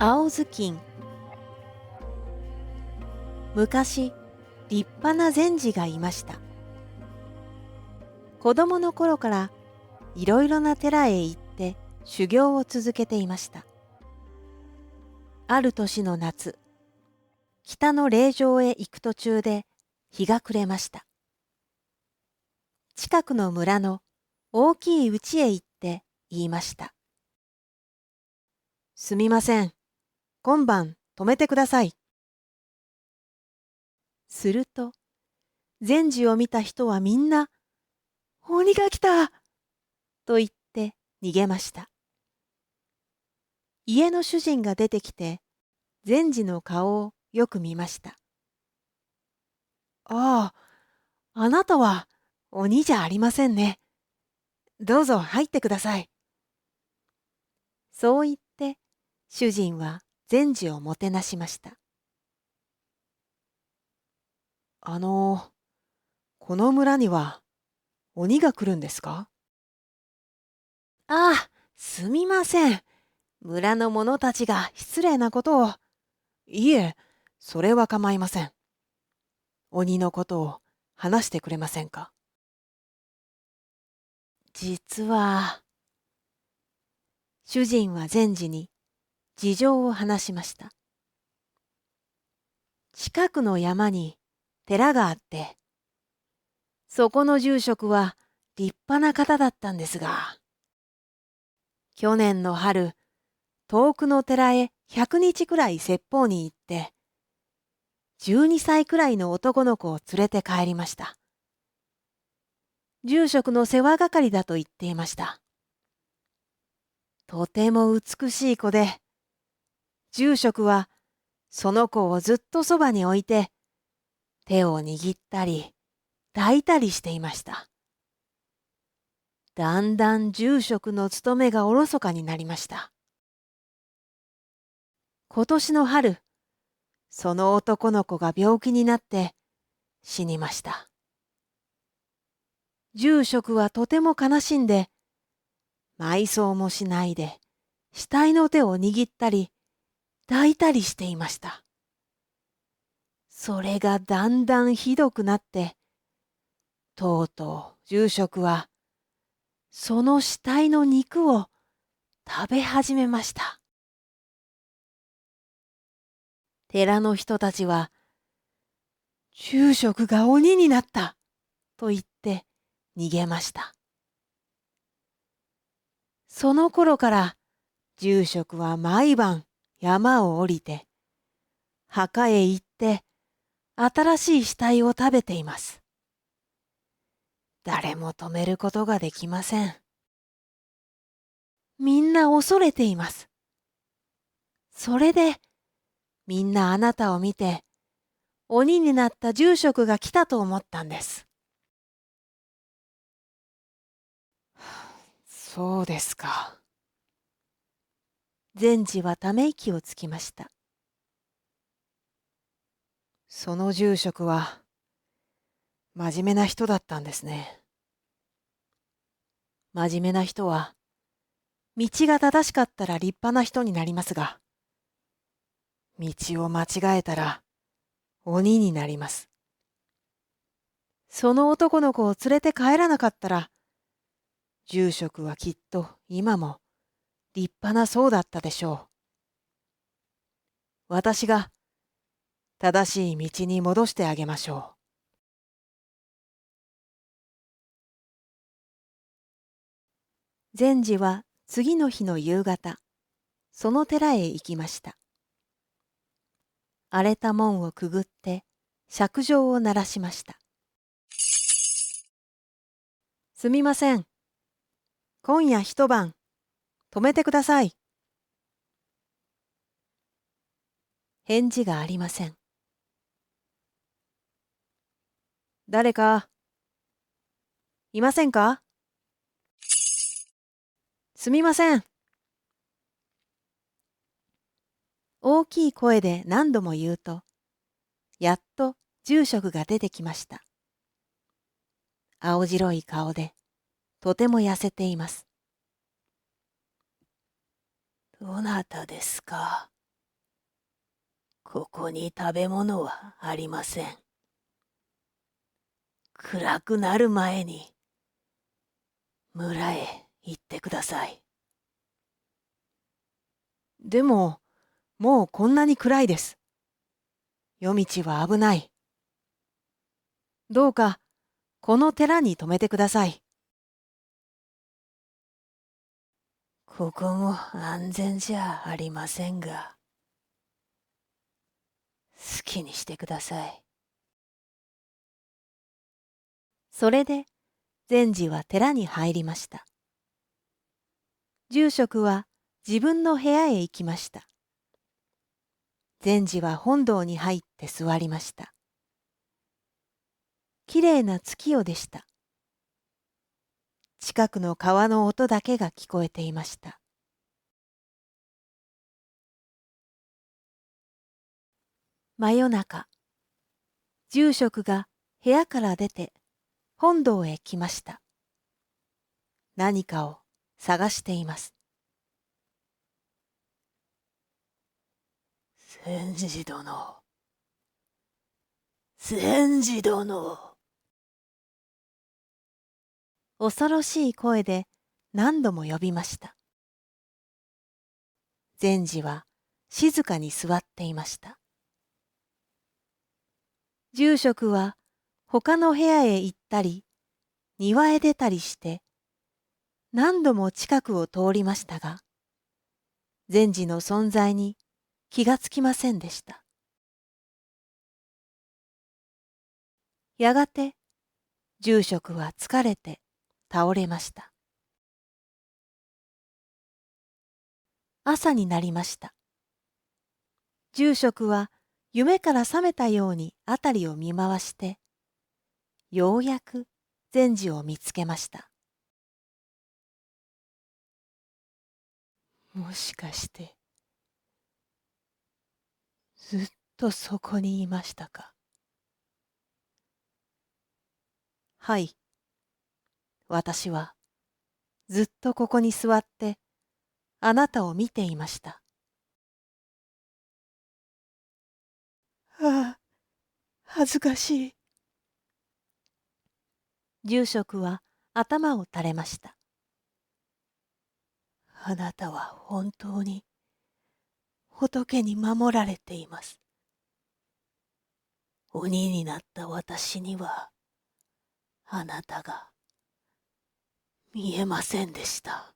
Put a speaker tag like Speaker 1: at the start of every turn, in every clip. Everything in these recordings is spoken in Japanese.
Speaker 1: 青ずきん。昔、立派な禅師がいました。子供の頃からいろいろな寺へ行って修行を続けていました。ある年の夏、北の霊場へ行く途中で日が暮れました。近くの村の大きい家へ行って言いました。すみません、今晩泊めてください。すると、禅師を見た人はみんな、鬼が来たと言って逃げました。家の主人が出てきて、禅師の顔をよく見ました。ああ、あなたは鬼じゃありませんね。どうぞ入ってください。そう言って、主人は禅師をもてなしました。この村には鬼が来るんですか？ああ、すみません。村の者たちが失礼なことを。いえ、それは構いません。鬼のことを話してくれませんか？実は、主人は禅師に事情を話しました。近くの山に寺があって、そこの住職は立派な方だったんですが、去年の春、遠くの寺へ100日くらい説法に行って、12歳くらいの男の子を連れて帰りました。住職の世話係だと言っていました。とても美しい子で、住職はその子をずっとそばに置いて、手を握ったり抱いたりしていました。だんだん住職の務めがおろそかになりました。今年の春、その男の子が病気になって死にました。住職はとても悲しんで、埋葬もしないで死体の手を握ったり抱いたりしていました。それがだんだんひどくなって、とうとう住職はその死体の肉を食べ始めました。寺の人たちは、住職が鬼になったと言って逃げました。その頃から住職は毎晩山を降りて、墓へ行って新しい死体を食べています。誰も止めることができません。みんな恐れています。それでみんなあなたを見て、鬼になった住職が来たと思ったんです。そうですか。禅師はため息をつきました。その住職は真面目な人だったんですね。真面目な人は道が正しかったら立派な人になりますが、道を間違えたら鬼になります。その男の子を連れて帰らなかったら、住職はきっと今も立派な僧だったでしょう。私が正しい道に戻してあげましょう。禅師は次の日の夕方、その寺へ行きました。荒れた門をくぐって釈上を鳴らしました。すみません。今夜一晩、泊めてください。返事がありません。誰か、いませんか？すみません。大きい声で何度も言うと、やっと住職が出てきました。青白い顔で、とても痩せています。どなたですか？
Speaker 2: ここに食べ物はありません。暗くなる前に村へ行ってください。
Speaker 1: でも、もうこんなに暗いです。夜道は危ない。どうか、この寺に泊めてください。
Speaker 2: ここも安全じゃありませんが、好きにしてください。
Speaker 1: それで、善治は寺に入りました。住職は自分の部屋へ行きました。善治は本堂に入って座りました。きれいな月夜でした。近くの川の音だけが聞こえていました。真夜中、住職が部屋から出て本堂へ来ました。何かを探しています。
Speaker 2: 善治殿、善治殿。
Speaker 1: 恐ろしい声で何度も呼びました。善治は静かに座っていました。住職は他の部屋へ行ったり、庭へ出たりして、何度も近くを通りましたが、善治の存在に気がつきませんでした。やがて、住職は疲れて倒れました。朝になりました。住職は夢から覚めたようにあたりを見回して、ようやく善治を見つけました。もしかして、ずっとそこにいましたか。はい。私はずっとここに座ってあなたを見ていました。ああ、恥ずかしい。住職は頭を垂れました。
Speaker 2: あなたは本当に仏に守られています。鬼になった私にはあなたが見えませんでした。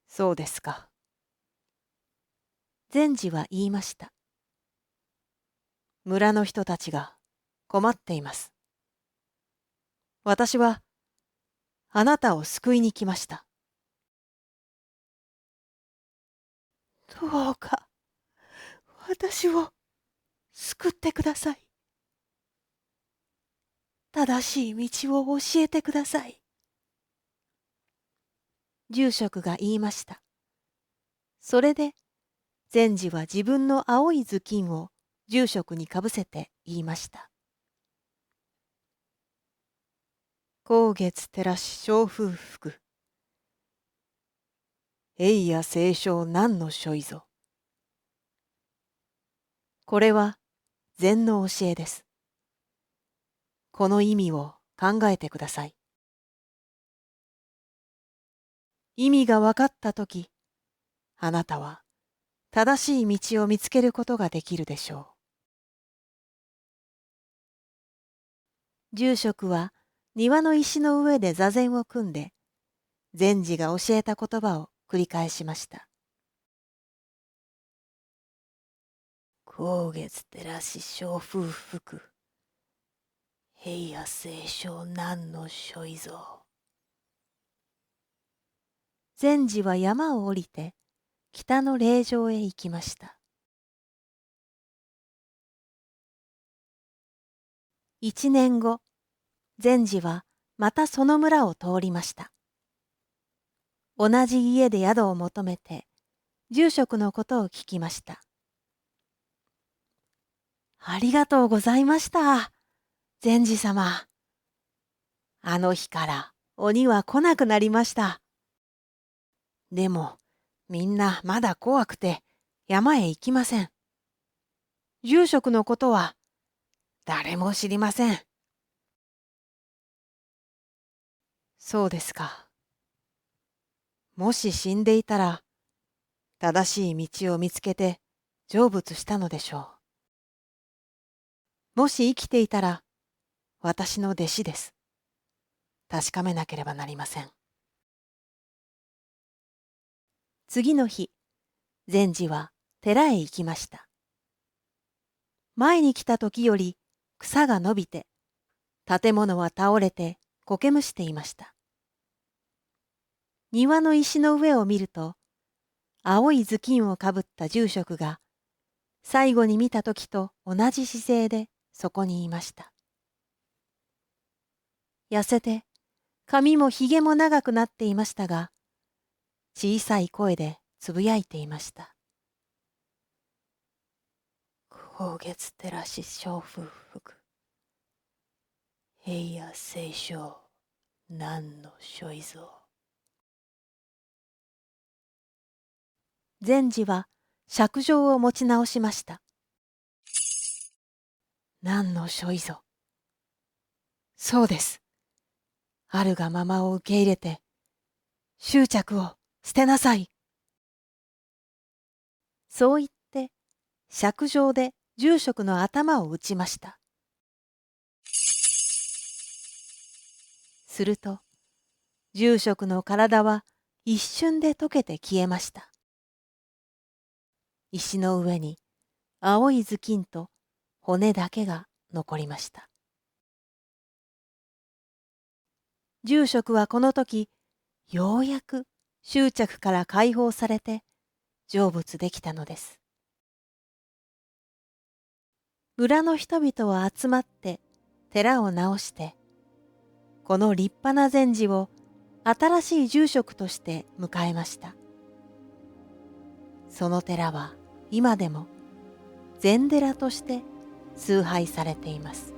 Speaker 1: そうですか。善治は言いました。村の人たちが困っています。私はあなたを救いに来ました。
Speaker 2: どうか私を救ってください。正しい道を教えてください。
Speaker 1: 住職が言いました。それで善治は自分の青い頭巾を住職にかぶせて言いました。光月照らし小風服。栄や清少何の所依ぞ。これは禅の教えです。この意味を考えてください。意味が分かったとき、あなたは正しい道を見つけることができるでしょう。住職は庭の石の上で座禅を組んで、善治が教えた言葉を繰り返しました。
Speaker 2: 光月照らし小風服。平野清少何の所依ぞ。
Speaker 1: 善治は山を降りて北の霊場へ行きました。1年後、善治はまたその村を通りました。同じ家で宿を求めて住職のことを聞きました。ありがとうございました、善治様。あの日から鬼は来なくなりました。でもみんなまだ怖くて山へ行きません。住職のことは誰も知りません。そうですか。もし死んでいたら、正しい道を見つけて成仏したのでしょう。もし生きていたら、私の弟子です。確かめなければなりません。次の日、禅師は寺へ行きました。前に来た時より草が伸びて、建物は倒れて苔むしていました。庭の石の上を見ると、青い頭巾をかぶった住職が、最後に見た時と同じ姿勢でそこにいました。痩せて、髪もひげも長くなっていましたが、小さい声でつぶやいていました。
Speaker 2: 光月照らし小風服。平野清少何の所依蔵。
Speaker 1: 禅師は釈上を持ち直しました。何の所依ぞ。そうです。あるがままを受け入れて、執着を捨てなさい。そう言って、釈上で住職の頭を打ちました。すると、住職の体は一瞬で溶けて消えました。石の上に青い頭巾と骨だけが残りました。住職はこの時、ようやく執着から解放されて成仏できたのです。村の人々は集まって寺を直して、この立派な禅師を新しい住職として迎えました。その寺は今でも禅寺として崇拝されています。